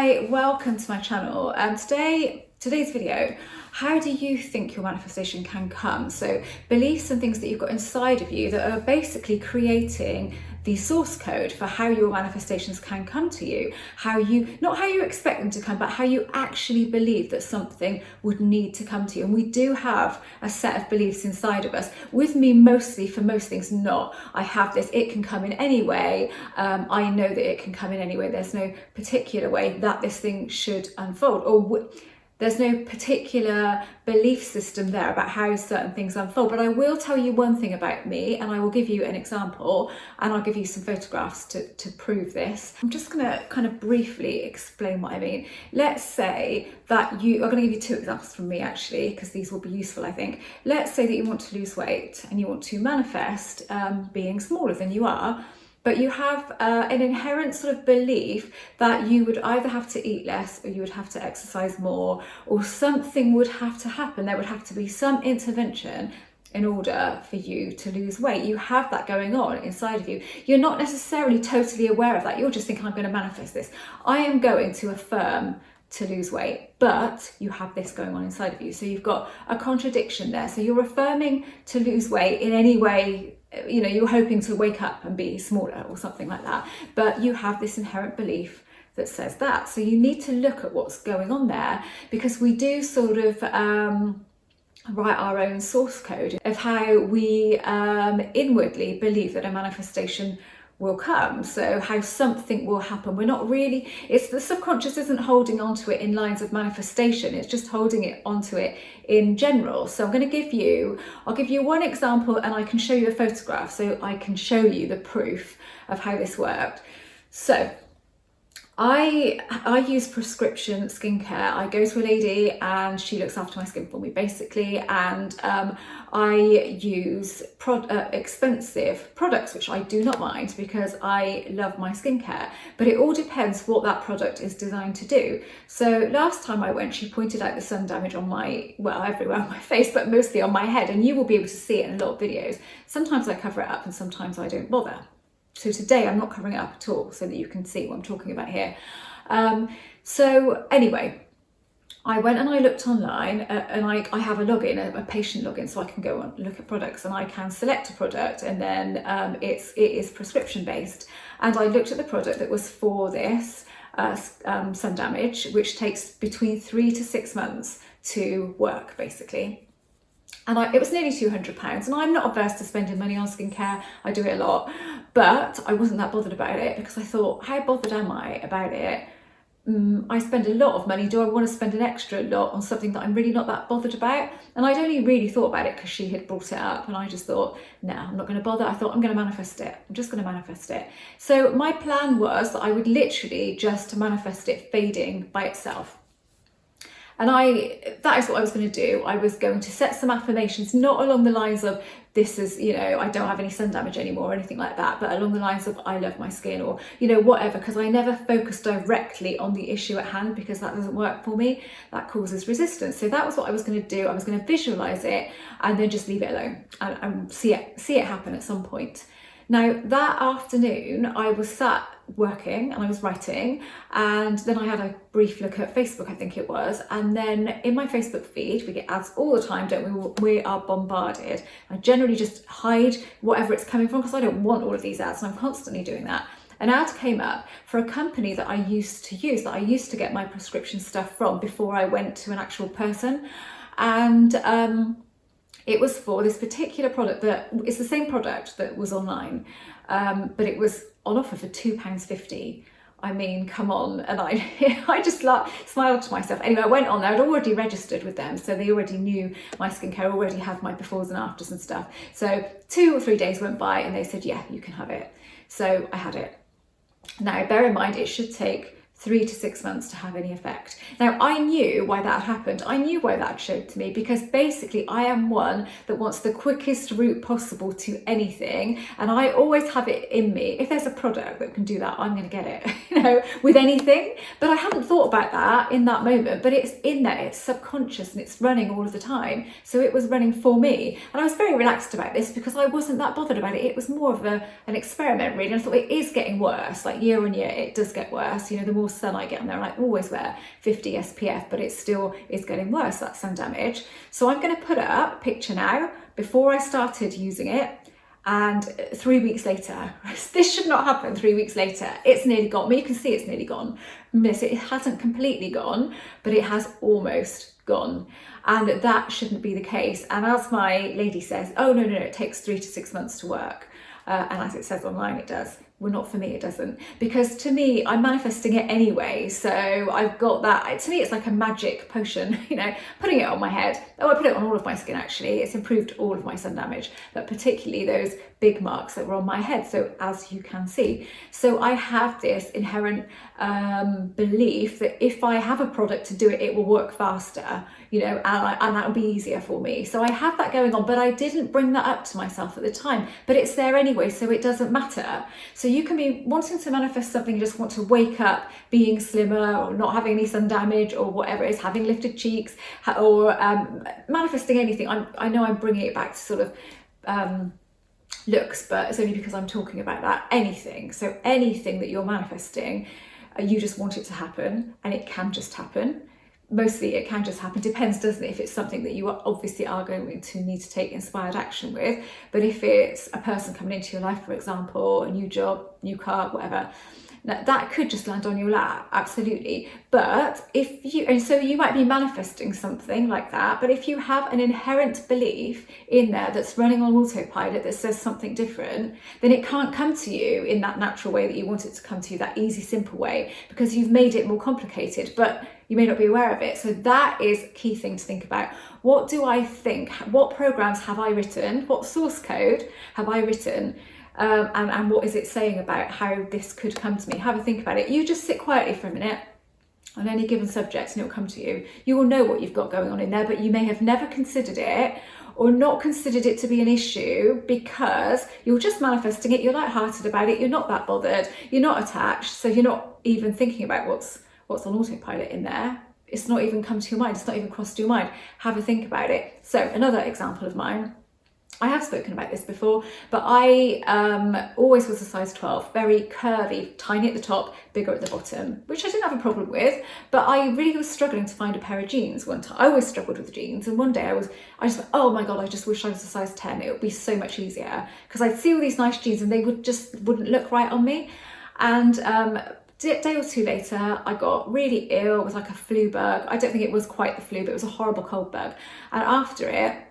Hi, welcome to my channel. Today's video, how do you think your manifestation can come? So beliefs and things that you've got inside of you that are basically creating the source code for how your manifestations can come to you. Not how you expect them to come, but how you actually believe that something would need to come to you. And we do have a set of beliefs inside of us. With me, mostly, for most things, not. I have this, it can come in any way. I know that it can come in any way. There's no particular way that this thing should unfold, or there's no particular belief system there about how certain things unfold. But I will tell you one thing about me, and I will give you an example, and I'll give you some photographs to prove this. I'm just gonna kind of briefly explain what I mean. Let's say that I'm gonna give you two examples from me actually, because these will be useful, I think. Let's say that you want to lose weight and you want to manifest being smaller than you are. But you have an inherent sort of belief that you would either have to eat less, or you would have to exercise more, or something would have to happen. There would have to be some intervention in order for you to lose weight. You have that going on inside of you. You're not necessarily totally aware of that. You're just thinking, I'm going to manifest this. I am going to affirm to lose weight, but you have this going on inside of you. So you've got a contradiction there. So you're affirming to lose weight in any way. You know, you're hoping to wake up and be smaller or something like that, but you have this inherent belief that says that. So you need to look at what's going on there, because we do sort of write our own source code of how we inwardly believe that a manifestation will come. So how something will happen. We're not really, it's the subconscious isn't holding onto it in lines of manifestation, it's just holding it onto it in general. So I'll give you one example, and I can show you a photograph so I can show you the proof of how this worked. So I use prescription skincare. I go to a lady and she looks after my skin for me basically, and I use expensive products, which I do not mind because I love my skincare, but it all depends what that product is designed to do. So last time I went, she pointed out the sun damage on everywhere on my face, but mostly on my head, and you will be able to see it in a lot of videos. Sometimes I cover it up and sometimes I don't bother. So today I'm not covering it up at all, so that you can see what I'm talking about here. So anyway, I went and I looked online, and I have a login, a patient login, so I can go and look at products, and I can select a product, and then it is prescription based. And I looked at the product that was for this sun damage, which takes between 3 to 6 months to work basically. And it was nearly £200, and I'm not averse to spending money on skincare. I do it a lot, but I wasn't that bothered about it, because I thought, how bothered am I about it? I spend a lot of money. Do I want to spend an extra lot on something that I'm really not that bothered about? And I'd only really thought about it because she had brought it up, and I just thought, no, I'm not going to bother. I thought, I'm going to manifest it. I'm just going to manifest it. So my plan was that I would literally just manifest it fading by itself. And that is what I was going to do. I was going to set some affirmations, not along the lines of, this is, I don't have any sun damage anymore or anything like that, but along the lines of, I love my skin, or, whatever, because I never focus directly on the issue at hand, because that doesn't work for me. That causes resistance. So that was what I was going to do. I was going to visualize it and then just leave it alone and see it happen at some point. Now, that afternoon, I was sat working and I was writing, and then I had a brief look at Facebook, I think it was, and then in my Facebook feed, we get ads all the time, don't we? We are bombarded. I generally just hide whatever it's coming from, because I don't want all of these ads, and I'm constantly doing that. An ad came up for a company that I used to use, that I used to get my prescription stuff from before I went to an actual person, and it was for this particular product that it's the same product that was online, but it was on offer for £2.50. I mean, come on. And I just smiled to myself. Anyway, I went on there. I'd already registered with them, so they already knew my skincare, already had my befores and afters and stuff. So 2 or 3 days went by and they said, yeah, you can have it. So I had it. Now, bear in mind, it should take 3 to 6 months to have any effect. Now, I knew why that happened. I knew why that showed to me, because basically I am one that wants the quickest route possible to anything, and I always have it in me. If there's a product that can do that, I'm going to get it, with anything. But I hadn't thought about that in that moment, but it's in there, it's subconscious, and it's running all of the time. So it was running for me, and I was very relaxed about this because I wasn't that bothered about it. It was more of an experiment, really. And I thought, it is getting worse, like year on year, it does get worse. The more more sun I get on there, and I always wear 50 SPF, but it still is getting worse, that sun damage. So I'm going to put up a picture now before I started using it, and 3 weeks later. This should not happen 3 weeks later. It's nearly gone. Well, you can see it's nearly gone. Miss, it hasn't completely gone, but it has almost gone. And that shouldn't be the case. And as my lady says, oh, no, it takes 3 to 6 months to work. And as it says online, it does. Well, not for me, it doesn't. Because to me, I'm manifesting it anyway. So I've got that. To me, it's like a magic potion, you know, putting it on my head. Oh, I put it on all of my skin, actually. It's improved all of my sun damage, but particularly those big marks that were on my head. So as you can see, so I have this inherent belief that if I have a product to do it, it will work faster, you know, and that will be easier for me. So I have that going on, but I didn't bring that up to myself at the time, but it's there anyway, so it doesn't matter. So you can be wanting to manifest something, you just want to wake up being slimmer or not having any sun damage or whatever it is, having lifted cheeks, or manifesting anything. I know I'm bringing it back to sort of looks, but it's only because I'm talking about that. Anything. So anything that you're manifesting, you just want it to happen, and it can just happen. Mostly it can just happen. Depends, doesn't it, if it's something that you obviously are going to need to take inspired action with. But if it's a person coming into your life, for example, a new job, new car, whatever, that could just land on your lap, absolutely. But so you might be manifesting something like that, but if you have an inherent belief in there that's running on autopilot that says something different, then it can't come to you in that natural way that you want it to come to you, that easy, simple way, because you've made it more complicated, but you may not be aware of it. So that is a key thing to think about. What do I think? What programs have I written? What source code have I written? And what is it saying about how this could come to me? Have a think about it. You just sit quietly for a minute on any given subject and it'll come to you. You will know what you've got going on in there, but you may have never considered it or not considered it to be an issue because you're just manifesting it. You're lighthearted about it. You're not that bothered. You're not attached. So you're not even thinking about what's on autopilot in there. It's not even come to your mind. It's not even crossed your mind. Have a think about it. So another example of mine, I have spoken about this before, but I always was a size 12, very curvy, tiny at the top, bigger at the bottom, which I didn't have a problem with, but I really was struggling to find a pair of jeans one time. I always struggled with jeans, and one day I just went, oh my God, I just wish I was a size 10. It would be so much easier, because I'd see all these nice jeans and they wouldn't look right on me. And a day or two later, I got really ill with like a flu bug. I don't think it was quite the flu, but it was a horrible cold bug. And after it,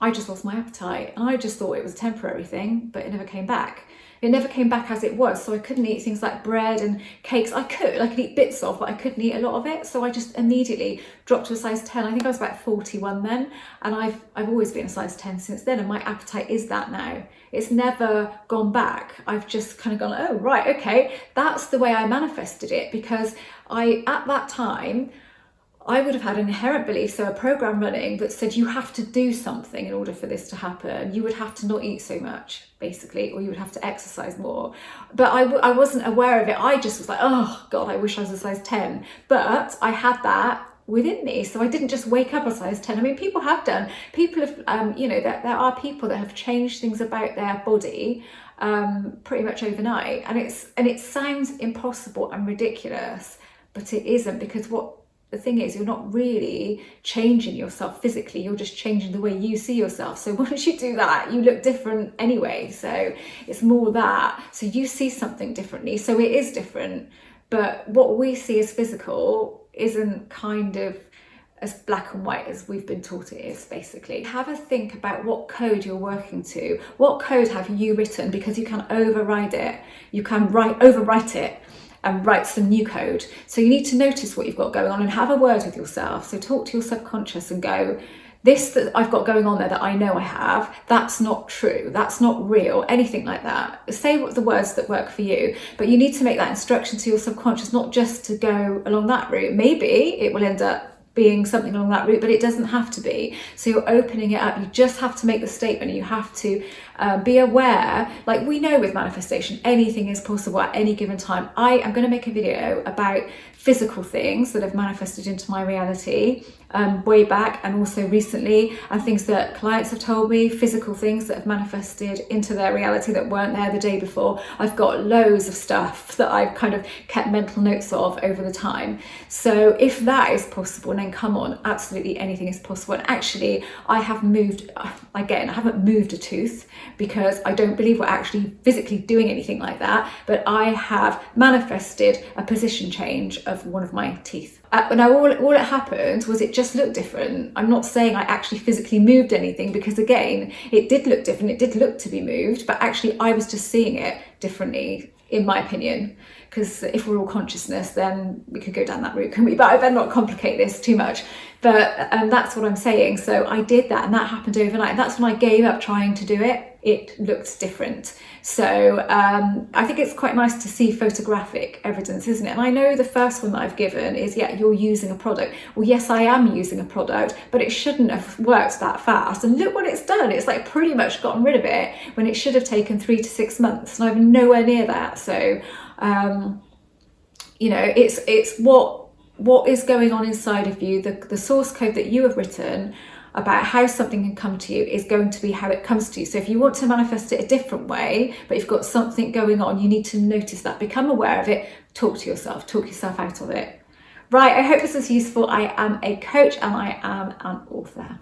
I just lost my appetite, and I just thought it was a temporary thing, but it never came back. It never came back as it was, so I couldn't eat things like bread and cakes. I could eat bits of, but I couldn't eat a lot of it, so I just immediately dropped to a size 10. I think I was about 41 then, and I've always been a size 10 since then, and my appetite is that now. It's never gone back. I've just kind of gone, oh, right, okay, that's the way I manifested it, because at that time, I would have had an inherent belief, so a program running that said you have to do something in order for this to happen. You would have to not eat so much, basically, or you would have to exercise more. But I wasn't aware of it. I just was like, oh God, I wish I was a size 10. But I had that within me, so I didn't just wake up a size 10. I mean, people have done. People have, there are people that have changed things about their body pretty much overnight, and it sounds impossible and ridiculous, but it isn't, because the thing is, you're not really changing yourself physically, you're just changing the way you see yourself. So once you do that, you look different anyway. So it's more that. So you see something differently, so it is different. But what we see as physical isn't kind of as black and white as we've been taught it is, basically. Have a think about what code you're working to. What code have you written? Because you can override it. You can overwrite it and write some new code. So you need to notice what you've got going on and have a word with yourself. So talk to your subconscious and go, this that I've got going on there that I know I have, that's not true, that's not real, anything like that. Say what the words that work for you, but you need to make that instruction to your subconscious, not just to go along that route. Maybe it will end up being something along that route, but it doesn't have to be. So you're opening it up. You just have to make the statement. You have to Be aware, like we know with manifestation, anything is possible at any given time. I am going to make a video about physical things that have manifested into my reality way back and also recently, and things that clients have told me, physical things that have manifested into their reality that weren't there the day before. I've got loads of stuff that I've kind of kept mental notes of over the time. So if that is possible, then come on, absolutely anything is possible. And actually I have moved, again, I haven't moved a tooth because I don't believe we're actually physically doing anything like that, but I have manifested a position change of one of my teeth. Now all it happened was it just looked different. I'm not saying I actually physically moved anything, because again, it did look different, it did look to be moved, but actually I was just seeing it differently, in my opinion. Because if we're all consciousness, then we could go down that route, couldn't we? But I better not complicate this too much. But that's what I'm saying. So I did that, and that happened overnight. And that's when I gave up trying to do it. It looked different. So I think it's quite nice to see photographic evidence, isn't it? And I know the first one that I've given is, yeah, you're using a product. Well, yes, I am using a product, but it shouldn't have worked that fast. And look what it's done. It's like pretty much gotten rid of it when it should have taken 3 to 6 months. And I'm nowhere near that. So, you know, it's what is going on inside of you, the source code that you have written about how something can come to you is going to be how it comes to you. So if you want to manifest it a different way, but you've got something going on, you need to notice that, become aware of it, talk yourself out of it. Right, I hope this was useful. I am a coach and I am an author.